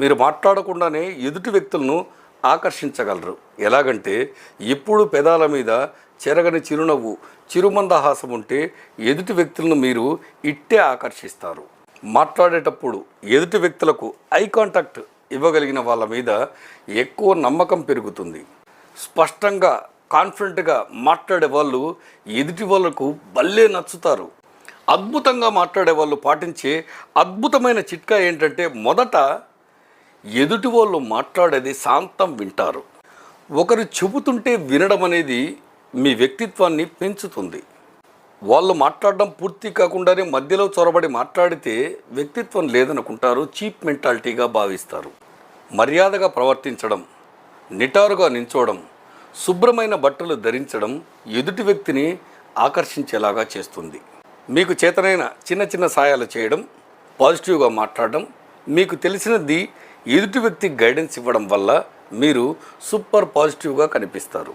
మీరు మాట్లాడకుండానే ఎదుటి వ్యక్తులను ఆకర్షించగలరు. ఎలాగంటే ఎప్పుడు పెదాల మీద చెరగని చిరునవ్వు, చిరుమందహాసం ఉంటే ఎదుటి వ్యక్తులను మీరు ఇట్టే ఆకర్షిస్తారు. మాట్లాడేటప్పుడు ఎదుటి వ్యక్తులకు ఐ కాంటాక్ట్ ఇవ్వగలిగిన వాళ్ళ మీద ఎక్కువ నమ్మకం పెరుగుతుంది. స్పష్టంగా కాన్ఫిడెంట్గా మాట్లాడే వాళ్ళు ఎదుటి వాళ్ళకు భలే నచ్చుతారు. అద్భుతంగా మాట్లాడే వాళ్ళు పాటించే అద్భుతమైన చిట్కా ఏంటంటే, మొదట ఎదుటి వాళ్ళు మాట్లాడేది శాంతం వింటారు. ఒకరు చెబుతుంటే వినడం అనేది మీ వ్యక్తిత్వాన్ని పెంచుతుంది. వాళ్ళు మాట్లాడడం పూర్తి కాకుండానే మధ్యలో చొరబడి మాట్లాడితే వ్యక్తిత్వం లేదనుకుంటారు, చీప్ మెంటాలిటీగా భావిస్తారు. మర్యాదగా ప్రవర్తించడం, నిటారుగా నించోవడం, శుభ్రమైన బట్టలు ధరించడం ఎదుటి వ్యక్తిని ఆకర్షించేలాగా చేస్తుంది. మీకు చేతనైన చిన్న చిన్న సాయాలు చేయడం, పాజిటివ్గా మాట్లాడడం, మీకు తెలిసినది ఎదుటి వ్యక్తికి గైడెన్స్ ఇవ్వడం వల్ల మీరు సూపర్ పాజిటివ్గా కనిపిస్తారు.